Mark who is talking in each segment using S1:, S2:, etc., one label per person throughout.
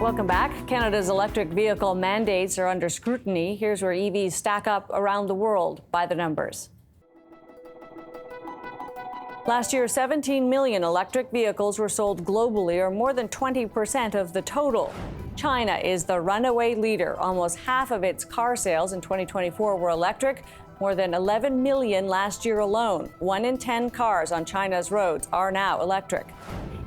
S1: Welcome back. Canada's electric vehicle mandates are under scrutiny. Here's where EVs stack up around the world by the numbers. Last year, 17 million electric vehicles were sold globally, or more than 20% of the total. China is the runaway leader. Almost half of its car sales in 2024 were electric, more than 11 million last year alone. 1 in 10 cars on China's roads are now electric.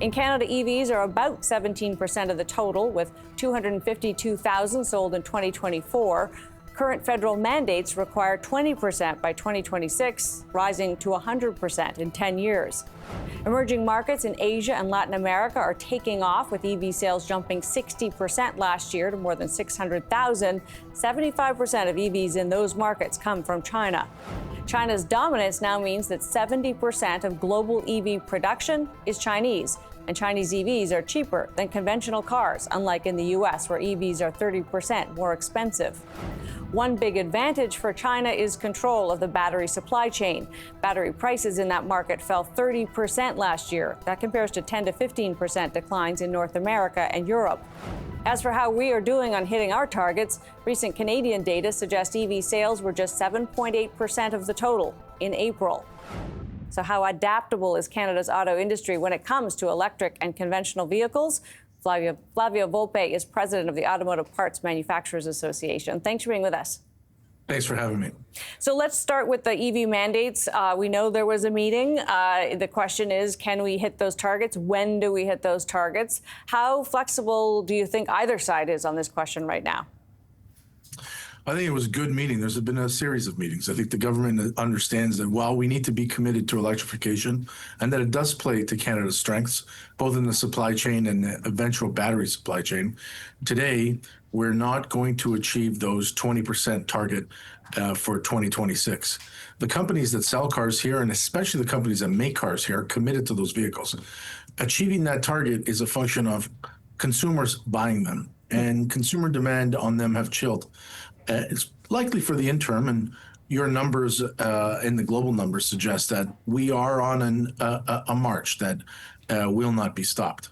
S1: In Canada, EVs are about 17% of the total, with 252,000 sold in 2024. Current federal mandates require 20% by 2026, rising to 100% in 10 years. Emerging markets in Asia and Latin America are taking off, with EV sales jumping 60% last year to more than 600,000. 75% of EVs in those markets come from China. China's dominance now means that 70% of global EV production is Chinese, and Chinese EVs are cheaper than conventional cars, unlike in the U.S., where EVs are 30% more expensive. One big advantage for China is control of the battery supply chain. Battery prices in that market fell 30% last year. That compares to 10 to 15% declines in North America and Europe. As for how we are doing on hitting our targets, recent Canadian data suggests EV sales were just 7.8% of the total in April. So how adaptable is Canada's auto industry when it comes to electric and conventional vehicles? Flavio Volpe is president of the Automotive Parts Manufacturers Association. Thanks for being with us.
S2: Thanks for having me.
S1: So let's start with the EV mandates. We know there was a meeting. The question is, can we hit those targets? When do we hit those targets? How flexible do you think either side is on this question right now?
S2: I think it was a good meeting. There's been a series of meetings. I think the government understands that while we need to be committed to electrification and that it does play to Canada's strengths, both in the supply chain and the eventual battery supply chain, today we're not going to achieve those 20% target for 2026. The companies that sell cars here, and especially the companies that make cars here, are committed to those vehicles. Achieving that target is a function of consumers buying them, and consumer demand on them have chilled. It's likely for the interim, and your numbers and the global numbers suggest that we are on a march that will not be stopped.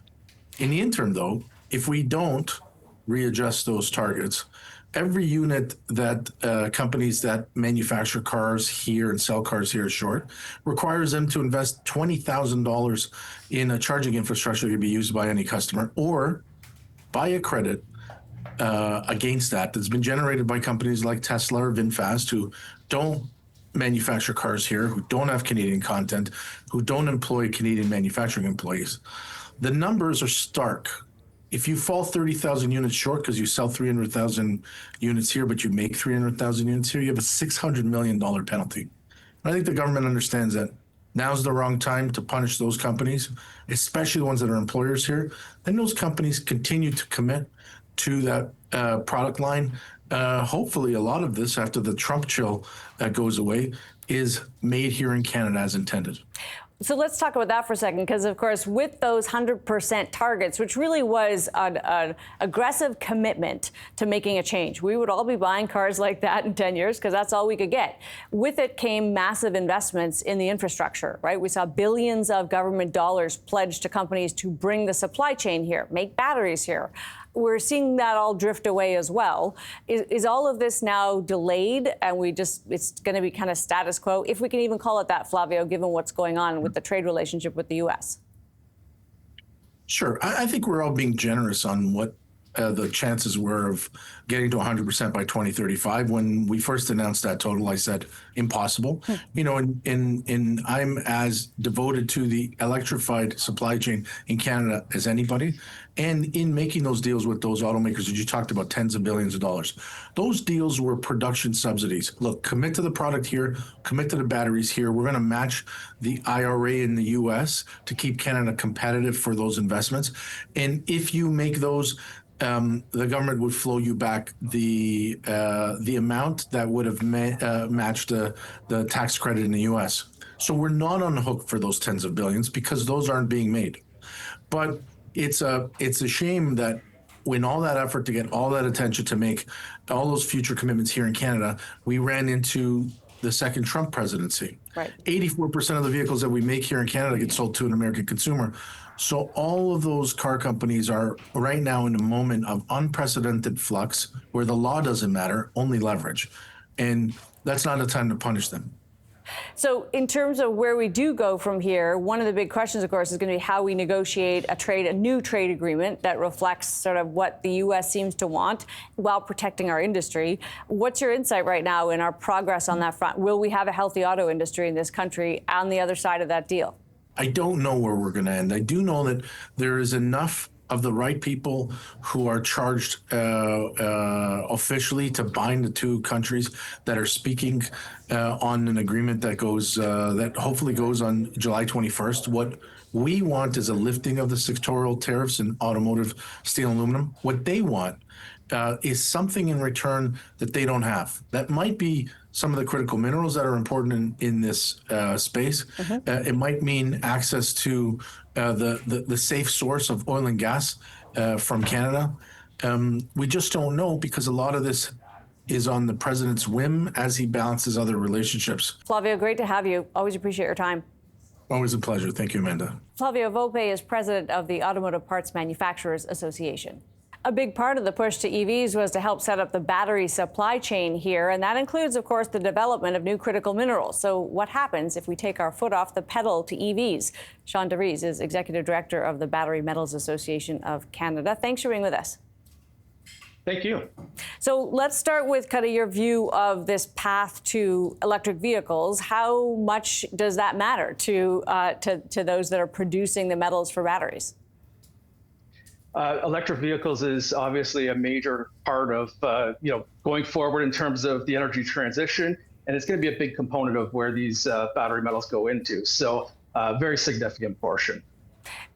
S2: In the interim, though, if we don't readjust those targets, every unit that companies that manufacture cars here and sell cars here short requires them to invest $20,000 in a charging infrastructure that can be used by any customer, or buy a credit against that's been generated by companies like Tesla or VinFast, who don't manufacture cars here, who don't have Canadian content, who don't employ Canadian manufacturing employees. The numbers are stark. If you fall 30,000 units short because you sell 300,000 units here, but you make 300,000 units here, you have a $600 million penalty. I think the government understands that now's the wrong time to punish those companies, especially the ones that are employers here. Then those companies continue to commit to that product line. Hopefully a lot of this, after the Trump chill goes away, is made here in Canada as intended.
S1: So let's talk about that for a second, because, of course, with those 100% targets, which really was an aggressive commitment to making a change, we would all be buying cars like that in 10 years because that's all we could get. With it came massive investments in the infrastructure, right? We saw billions of government dollars pledged to companies to bring the supply chain here, make batteries here. We're seeing that all drift away as well. Is all of this now delayed, and it's going to be kind of status quo, if we can even call it that, Flavio, given what's going on with the trade relationship with the U.S.?
S2: Sure. I think we're all being generous on what the chances were of getting to 100% by 2035. When we first announced that total, I said impossible. You know, and I'm as devoted to the electrified supply chain in Canada as anybody. And in making those deals with those automakers that you talked about, tens of billions of dollars, those deals were production subsidies. Look, commit to the product here, commit to the batteries here. We're going to match the IRA in the U.S. to keep Canada competitive for those investments. And if you make those, the government would flow you back the amount that would have matched the tax credit in the U.S. So we're not on the hook for those tens of billions because those aren't being made. But it's a shame that when all that effort to get all that attention to make all those future commitments here in Canada, we ran into the second Trump presidency. Right. 84% of the vehicles that we make here in Canada get sold to an American consumer. So all of those car companies are right now in a moment of unprecedented flux where the law doesn't matter, only leverage. And that's not a time to punish them.
S1: So in terms of where we do go from here, one of the big questions, of course, is going to be how we negotiate a new trade agreement that reflects sort of what the U.S. seems to want while protecting our industry. What's your insight right now in our progress on that front? Will we have a healthy auto industry in this country on the other side of that deal?
S2: I don't know where we're going to end. I do know that there is enough of the right people who are charged officially to bind the two countries that are speaking on an agreement that goes that hopefully goes on July 21st. What we want is a lifting of the sectoral tariffs in automotive, steel, and aluminum. What they want is something in return that they don't have. That might be some of the critical minerals that are important in this space. It might mean access to the safe source of oil and gas from Canada. We just don't know because a lot of this is on the president's whim as he balances other relationships.
S1: Flavio, great to have you. Always appreciate your time.
S2: Always a pleasure. Thank you, Amanda.
S1: Flavio Volpe is president of the Automotive Parts Manufacturers Association. A big part of the push to EVs was to help set up the battery supply chain here, and that includes, of course, the development of new critical minerals. So what happens if we take our foot off the pedal to EVs? Sean Devries is executive director of the Battery Metals Association of Canada. Thanks for being with us.
S3: Thank you.
S1: So let's start with kind of your view of this path to electric vehicles. How much does that matter to those that are producing the metals for batteries?
S3: Electric vehicles is obviously a major part of going forward in terms of the energy transition, and it's going to be a big component of where these battery metals go into. So, very significant portion.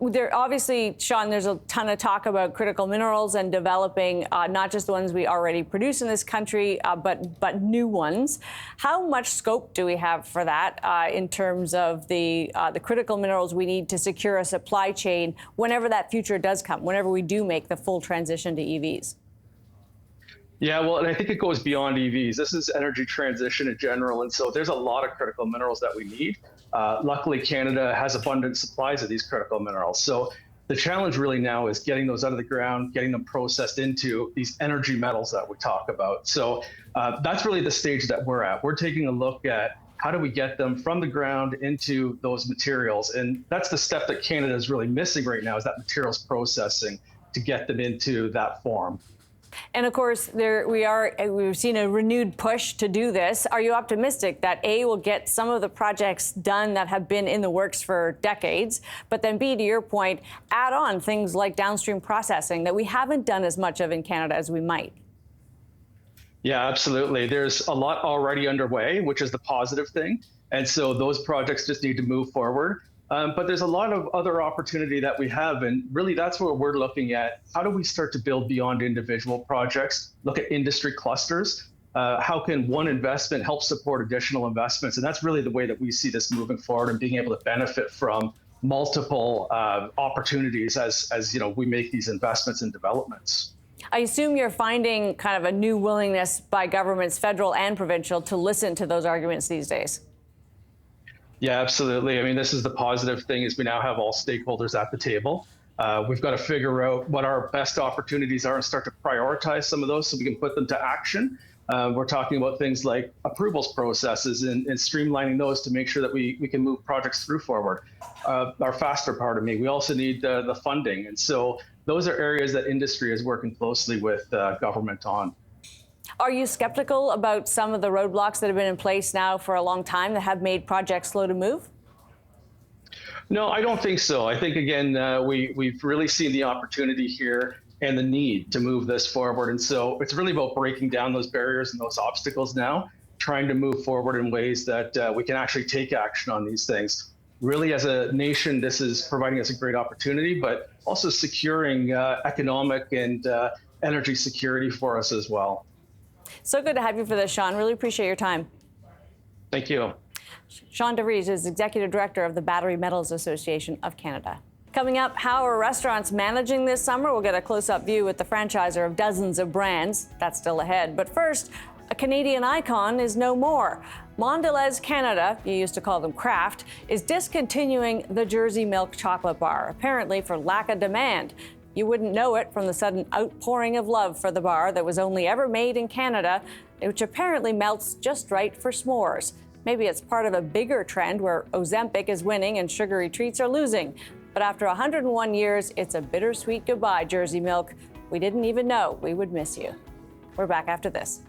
S1: There obviously, Sean, there's a ton of talk about critical minerals and developing not just the ones we already produce in this country, but new ones. How much scope do we have for that in terms of the critical minerals we need to secure a supply chain whenever that future does come, whenever we do make the full transition to EVs?
S3: Yeah, well, and I think it goes beyond EVs. This is energy transition in general, and so there's a lot of critical minerals that we need. Luckily, Canada has abundant supplies of these critical minerals. So the challenge really now is getting those out of the ground, getting them processed into these energy metals that we talk about. So that's really the stage that we're at. We're taking a look at how do we get them from the ground into those materials. And that's the step that Canada is really missing right now, is that materials processing to get them into that form.
S1: And of course, we've seen a renewed push to do this. Are you optimistic that A, will get some of the projects done that have been in the works for decades, but then B, to your point, add on things like downstream processing that we haven't done as much of in Canada as we might?
S3: Yeah, absolutely. There's a lot already underway, which is the positive thing. And so those projects just need to move forward. But there's a lot of other opportunity that we have. And really, that's where we're looking at. How do we start to build beyond individual projects, look at industry clusters? How can one investment help support additional investments? And that's really the way that we see this moving forward and being able to benefit from multiple opportunities as we make these investments and developments.
S1: I assume you're finding kind of a new willingness by governments, federal and provincial, to listen to those arguments these days.
S3: Yeah, absolutely. I mean, this is the positive thing, is we now have all stakeholders at the table. We've got to figure out what our best opportunities are and start to prioritize some of those so we can put them to action. We're talking about things like approvals processes and streamlining those to make sure that we can move projects through forward. Our faster part of me, we also need the funding. And so those are areas that industry is working closely with government on.
S1: Are you skeptical about some of the roadblocks that have been in place now for a long time that have made projects slow to move?
S3: No, I don't think so. I think, again, we've really seen the opportunity here and the need to move this forward. And so it's really about breaking down those barriers and those obstacles now, trying to move forward in ways that we can actually take action on these things. Really, as a nation, this is providing us a great opportunity, but also securing economic and energy security for us as well.
S1: So good to have you for this, Sean. Really appreciate your time.
S3: Thank you.
S1: Sean Devries is Executive Director of the Battery Metals Association of Canada. Coming up, how are restaurants managing this summer? We'll get a close-up view with the franchisor of dozens of brands. That's still ahead. But first, A Canadian icon is no more. Mondelez Canada, you used to call them Kraft, is discontinuing the Jersey Milk chocolate bar, apparently for lack of demand. You wouldn't know it from the sudden outpouring of love for the bar that was only ever made in Canada, which apparently melts just right for s'mores. Maybe it's part of a bigger trend where Ozempic is winning and sugary treats are losing. But after 101 years, it's a bittersweet goodbye, Jersey Milk. We didn't even know we would miss you. We're back after this.